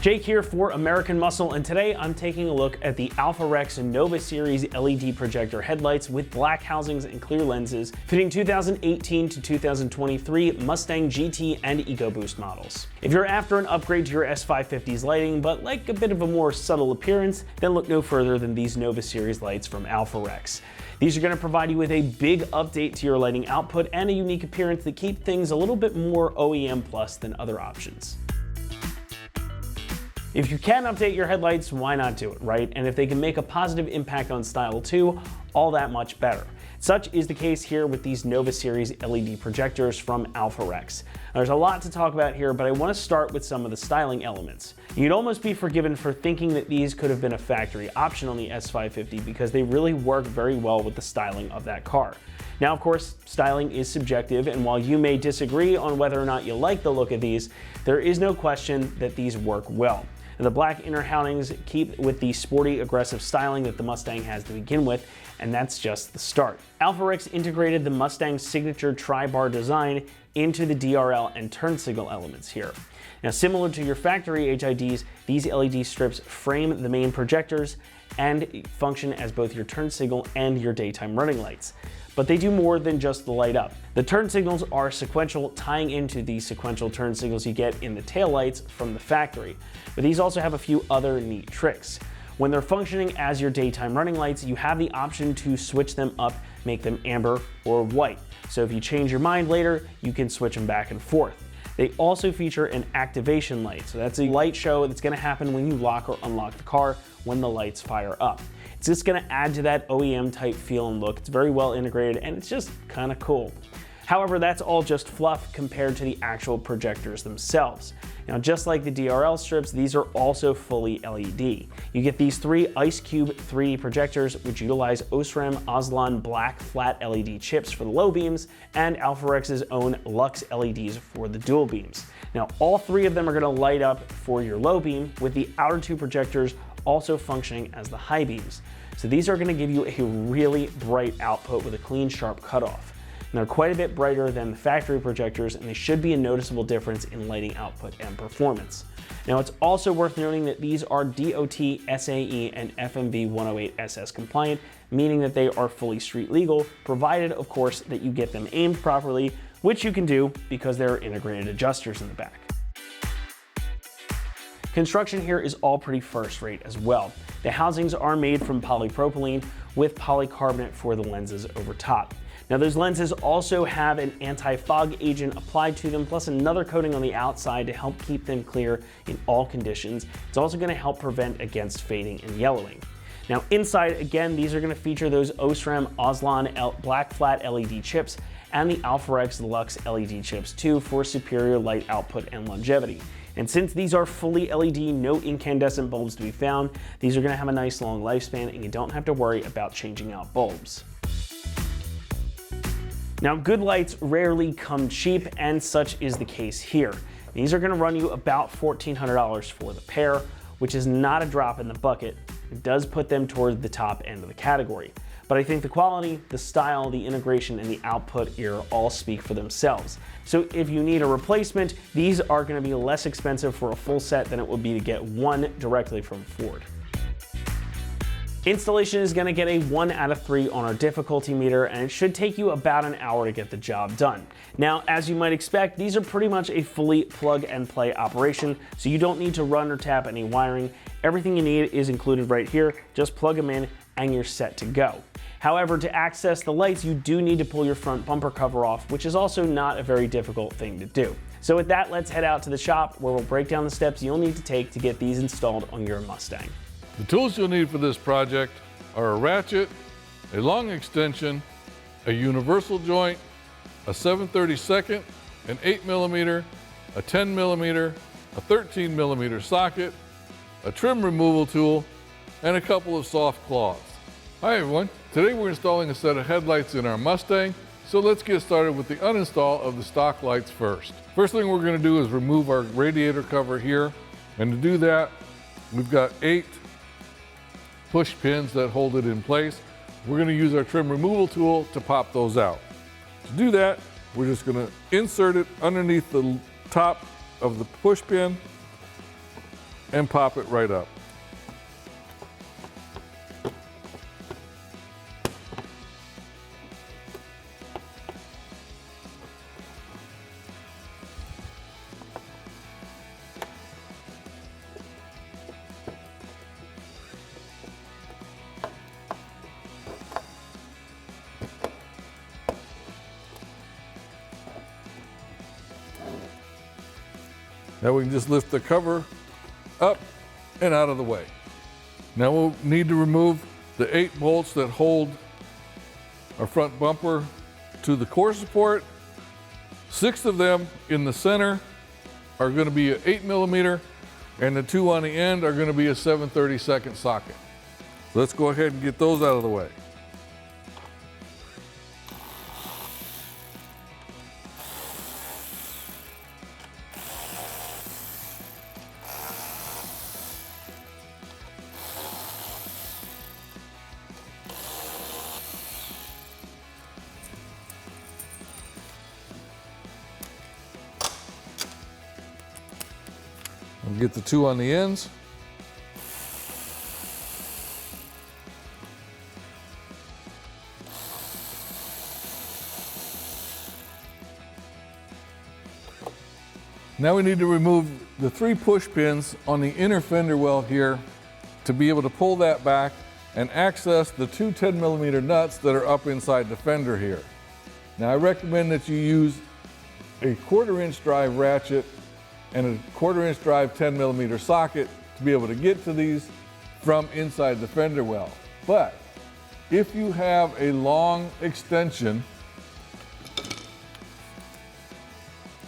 Jake here for American Muscle, and today I'm taking a look at the Alpharex Nova Series LED projector headlights with black housings and clear lenses, fitting 2018 to 2023 Mustang GT and EcoBoost models. If you're after an upgrade to your S550's lighting, but like a bit of a more subtle appearance, then look no further than these Nova Series lights from Alpharex. These are going to provide you with a big update to your lighting output and a unique appearance that keep things a little bit more OEM plus than other options. If you can update your headlights, why not do it, right? And if they can make a positive impact on style too, all that much better. Such is the case here with these Nova Series LED projectors from Alpharex. There's a lot to talk about here, but I want to start with some of the styling elements. You'd almost be forgiven for thinking that these could have been a factory option on the S550 because they really work very well with the styling of that car. Now, of course, styling is subjective, and while you may disagree on whether or not you like the look of these, there is no question that these work well. And the black inner housings keep with the sporty, aggressive styling that the Mustang has to begin with, and that's just the start. Alpharex integrated the Mustang's signature tri-bar design into the DRL and turn signal elements here. Now, similar to your factory HIDs, these LED strips frame the main projectors and function as both your turn signal and your daytime running lights. But they do more than just the light up. The turn signals are sequential, tying into the sequential turn signals you get in the taillights from the factory. But these also have a few other neat tricks. When they're functioning as your daytime running lights, you have the option to switch them up, make them amber or white. So if you change your mind later, you can switch them back and forth. They also feature an activation light. So that's a light show that's gonna happen when you lock or unlock the car when the lights fire up. It's just gonna add to that OEM type feel and look. It's very well integrated and it's just kind of cool. However, that's all just fluff compared to the actual projectors themselves. Now, just like the DRL strips, these are also fully LED. You get these three Ice Cube 3D projectors, which utilize Osram Oslan black flat LED chips for the low beams and Alpharex's own Lux LEDs for the dual beams. Now, all three of them are gonna light up for your low beam, with the outer two projectors also functioning as the high beams. So these are gonna give you a really bright output with a clean, sharp cutoff. And they're quite a bit brighter than the factory projectors, and they should be a noticeable difference in lighting output and performance. Now, it's also worth noting that these are DOT, SAE, and FMV 108 SS compliant, meaning that they are fully street legal, provided, of course, that you get them aimed properly, which you can do because there are integrated adjusters in the back. Construction here is all pretty first rate as well. The housings are made from polypropylene with polycarbonate for the lenses over top. Now, those lenses also have an anti-fog agent applied to them, plus another coating on the outside to help keep them clear in all conditions. It's also going to help prevent against fading and yellowing. Now, inside, again, these are going to feature those Osram Oslan black flat LED chips and the Alpharex Lux LED chips too for superior light output and longevity. And since these are fully LED, no incandescent bulbs to be found, these are going to have a nice long lifespan and you don't have to worry about changing out bulbs. Now, good lights rarely come cheap, and such is the case here. These are gonna run you about $1,400 for the pair, which is not a drop in the bucket. It does put them toward the top end of the category. But I think the quality, the style, the integration, and the output here all speak for themselves. So if you need a replacement, these are gonna be less expensive for a full set than it would be to get one directly from Ford. Installation is going to get a 1 out of 3 on our difficulty meter, and it should take you about an hour to get the job done. Now, as you might expect, these are pretty much a fully plug and play operation, so you don't need to run or tap any wiring. Everything you need is included right here. Just plug them in and you're set to go. However, to access the lights, you do need to pull your front bumper cover off, which is also not a very difficult thing to do. So with that, let's head out to the shop where we'll break down the steps you'll need to take to get these installed on your Mustang. The tools you'll need for this project are a ratchet, a long extension, a universal joint, a 7/32, an 8mm, a 10mm, a 13mm socket, a trim removal tool, and a couple of soft claws. Hi everyone, today we're installing a set of headlights in our Mustang, so let's get started with the uninstall of the stock lights first. First thing we're going to do is remove our radiator cover here, and to do that, we've got 8 push pins that hold it in place. We're going to use our trim removal tool to pop those out. To do that, we're just going to insert it underneath the top of the push pin and pop it right up. Now we can just lift the cover up and out of the way. Now we'll need to remove the 8 bolts that hold our front bumper to the core support. 6 of them in the center are going to be an 8mm, and the 2 on the end are going to be a 7/32 socket. So let's go ahead and get those out of the way. I'll get the 2 on the ends. Now we need to remove the 3 push pins on the inner fender well here to be able to pull that back and access the 2 10mm nuts that are up inside the fender here. Now I recommend that you use a 1/4 inch drive ratchet and a 1/4 inch drive 10mm socket to be able to get to these from inside the fender well. But if you have a long extension,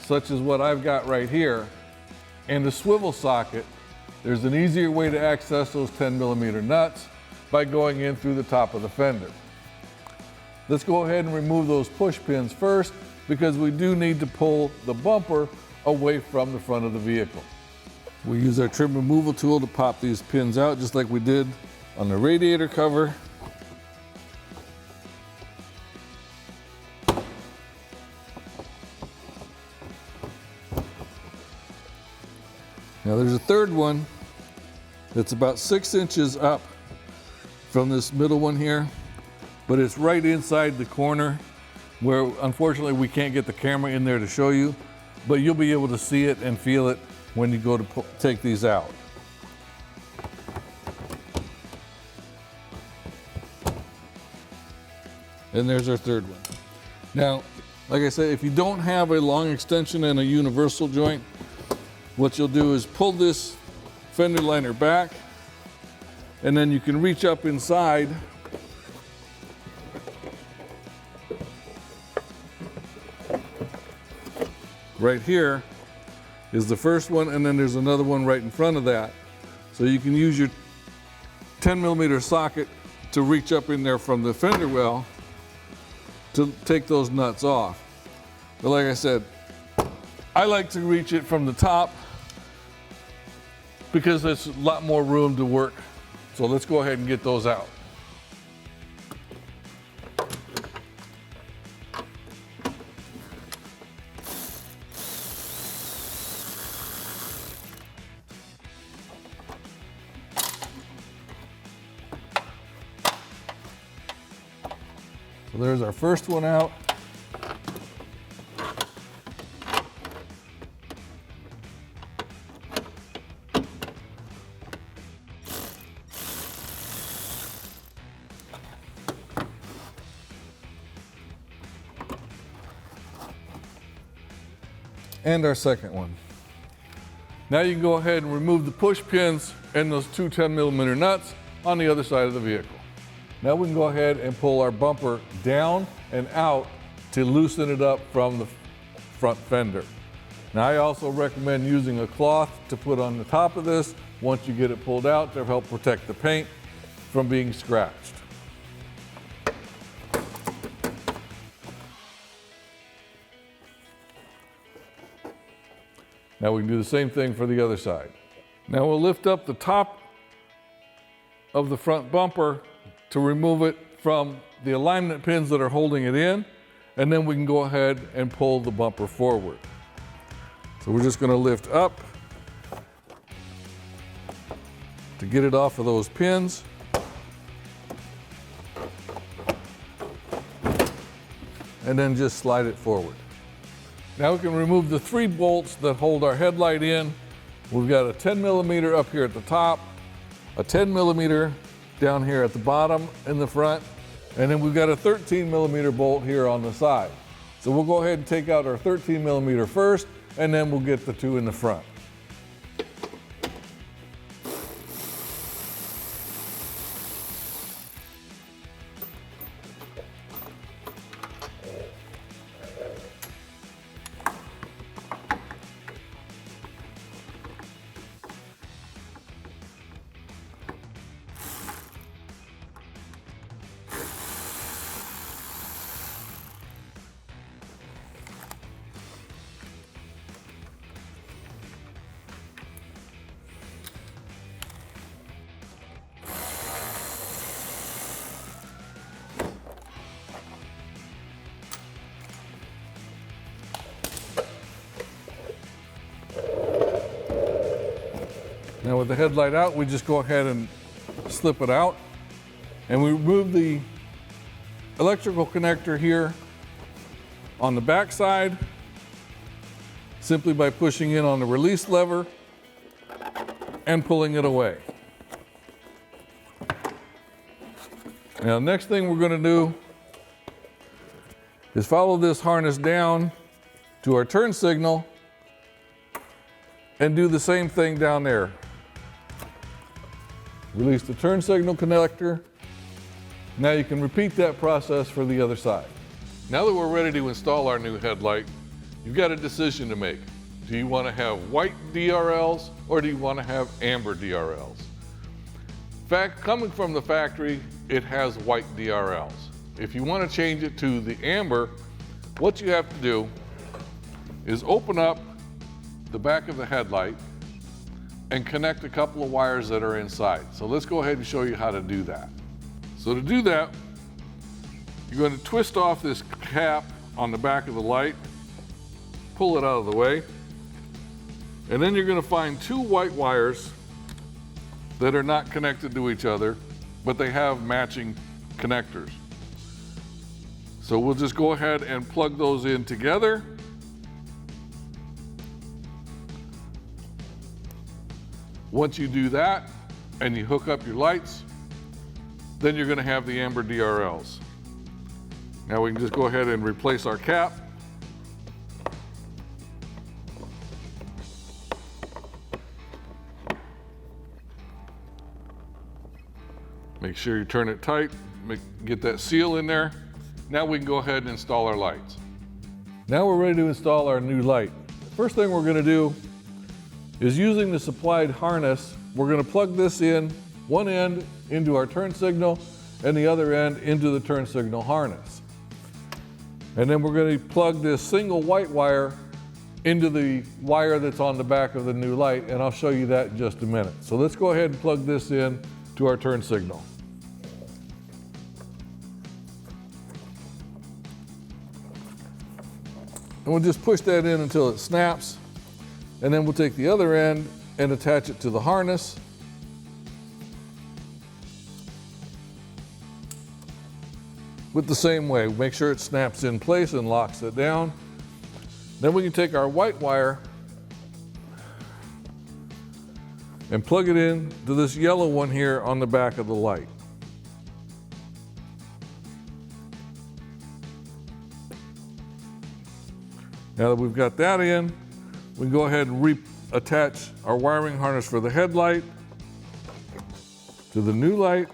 such as what I've got right here, and a swivel socket, there's an easier way to access those 10mm nuts by going in through the top of the fender. Let's go ahead and remove those push pins first, because we do need to pull the bumper away from the front of the vehicle. We use our trim removal tool to pop these pins out, just like we did on the radiator cover. Now there's a third one that's about 6 inches up from this middle one here, but it's right inside the corner where unfortunately we can't get the camera in there to show you, but you'll be able to see it and feel it when you go to take these out. And there's our third one. Now, like I said, if you don't have a long extension and a universal joint, what you'll do is pull this fender liner back, and then you can reach up inside right here is the first one, and then there's another one right in front of that. So you can use your 10mm socket to reach up in there from the fender well to take those nuts off. But like I said, I like to reach it from the top because there's a lot more room to work. So let's go ahead and get those out. So there's our first one out. And our second one. Now you can go ahead and remove the push pins and those 2 10mm nuts on the other side of the vehicle. Now we can go ahead and pull our bumper down and out to loosen it up from the front fender. Now I also recommend using a cloth to put on the top of this once you get it pulled out to help protect the paint from being scratched. Now we can do the same thing for the other side. Now we'll lift up the top of the front bumper to remove it from the alignment pins that are holding it in, and then we can go ahead and pull the bumper forward. So we're just going to lift up to get it off of those pins. And then just slide it forward. Now we can remove the 3 bolts that hold our headlight in. We've got a 10 millimeter up here at the top, a 10 millimeter down here at the bottom in the front, and then we've got a 13 millimeter bolt here on the side. So we'll go ahead and take out our 13 millimeter first, and then we'll get the 2 in the front. Now with the headlight out, we just go ahead and slip it out. And we remove the electrical connector here on the back side simply by pushing in on the release lever and pulling it away. Now, next thing we're going to do is follow this harness down to our turn signal and do the same thing down there. Release the turn signal connector. Now you can repeat that process for the other side. Now that we're ready to install our new headlight, you've got a decision to make. Do you want to have white DRLs or do you want to have amber DRLs? In fact, coming from the factory, it has white DRLs. If you want to change it to the amber, what you have to do is open up the back of the headlight and connect a couple of wires that are inside. So let's go ahead and show you how to do that. So to do that, you're going to twist off this cap on the back of the light, pull it out of the way, and then you're going to find 2 white wires that are not connected to each other, but they have matching connectors. So we'll just go ahead and plug those in together. Once you do that and you hook up your lights, then you're going to have the amber DRLs. Now we can just go ahead and replace our cap. Make sure you turn it tight, get that seal in there. Now we can go ahead and install our lights. Now we're ready to install our new light. First thing we're going to do is, using the supplied harness, we're going to plug this in, one end into our turn signal and the other end into the turn signal harness. And then we're going to plug this single white wire into the wire that's on the back of the new light, and I'll show you that in just a minute. So let's go ahead and plug this in to our turn signal. And we'll just push that in until it snaps. And then we'll take the other end and attach it to the harness. With the same way, make sure it snaps in place and locks it down. Then we can take our white wire and plug it in to this yellow one here on the back of the light. Now that we've got that in, we can go ahead and reattach our wiring harness for the headlight to the new light.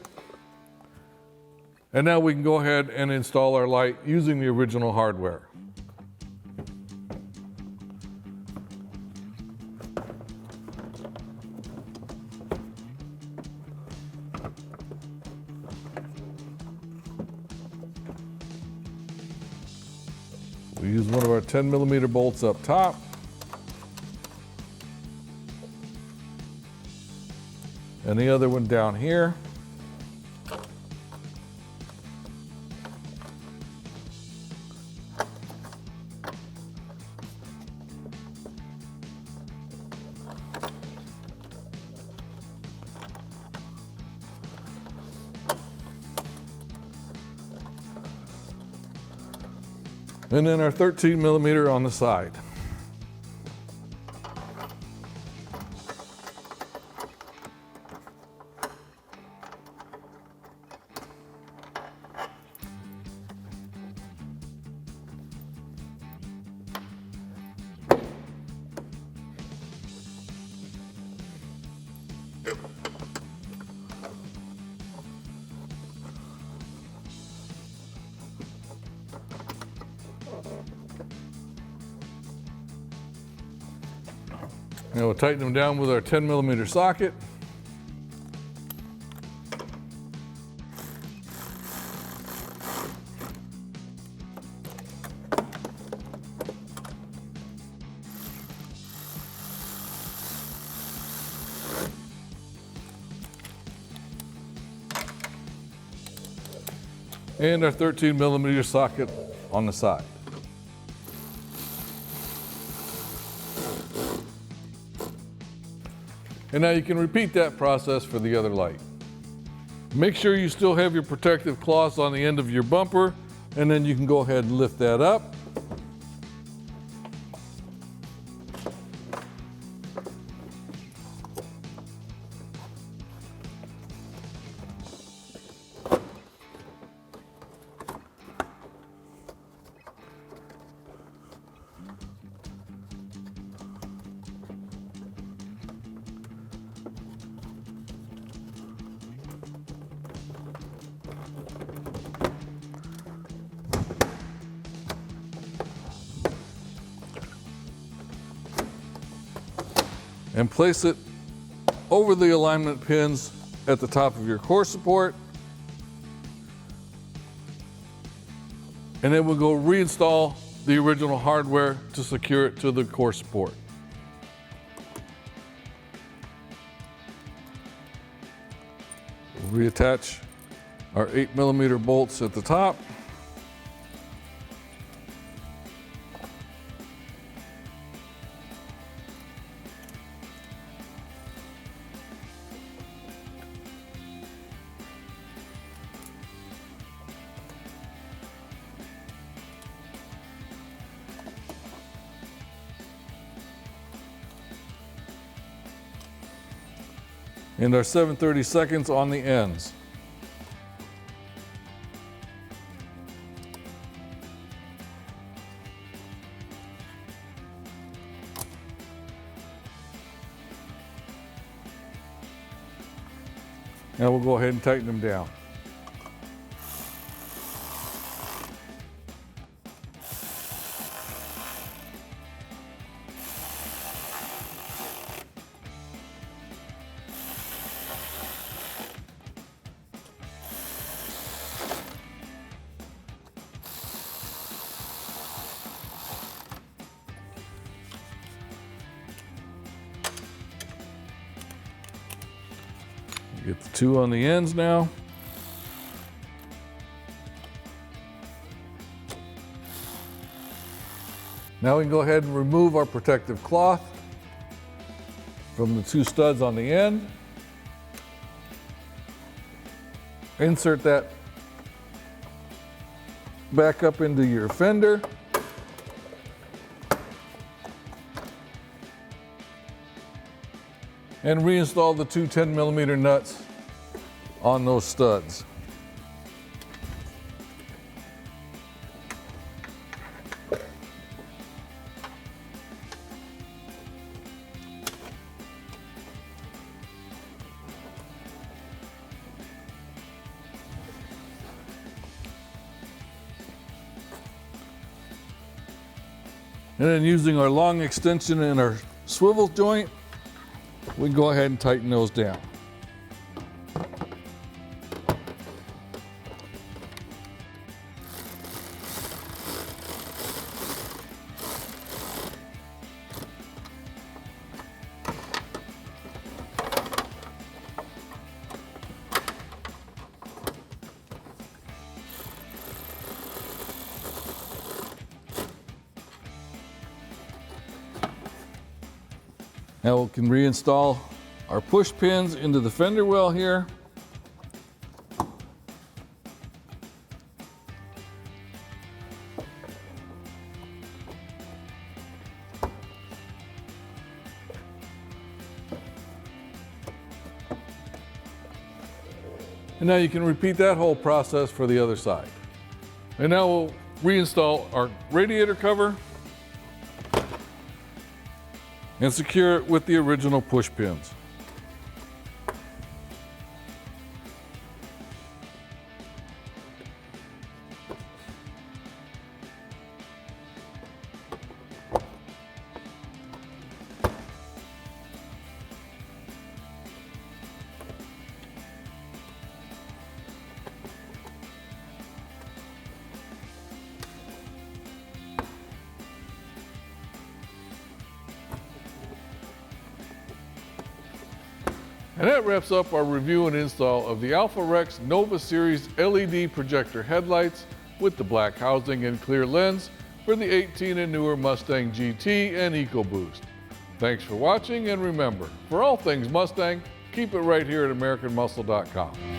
And now we can go ahead and install our light using the original hardware. We use one of our 10 millimeter bolts up top. And the other one down here. And then our 13 millimeter on the side. And we'll tighten them down with our 10 millimeter socket. And our 13 millimeter socket on the side. And now you can repeat that process for the other light. Make sure you still have your protective cloths on the end of your bumper, and then you can go ahead and lift that up. And place it over the alignment pins at the top of your core support. And then we'll go reinstall the original hardware to secure it to the core support. We'll reattach our 8 millimeter bolts at the top. And our 7/32 on the ends. Now we'll go ahead and tighten them down. Get the two on the ends now. Now we can go ahead and remove our protective cloth from the two studs on the end. Insert that back up into your fender. And reinstall the two 10 millimeter nuts on those studs. And then using our long extension and our swivel joint, we can go ahead and tighten those down. Now we can reinstall our push pins into the fender well here. And now you can repeat that whole process for the other side. And now we'll reinstall our radiator cover and secure it with the original push pins. And that wraps up our review and install of the Alpha-Rex Nova Series LED projector headlights with the black housing and clear lens for the 18 and newer Mustang GT and EcoBoost. Thanks for watching, and remember, for all things Mustang, keep it right here at AmericanMuscle.com.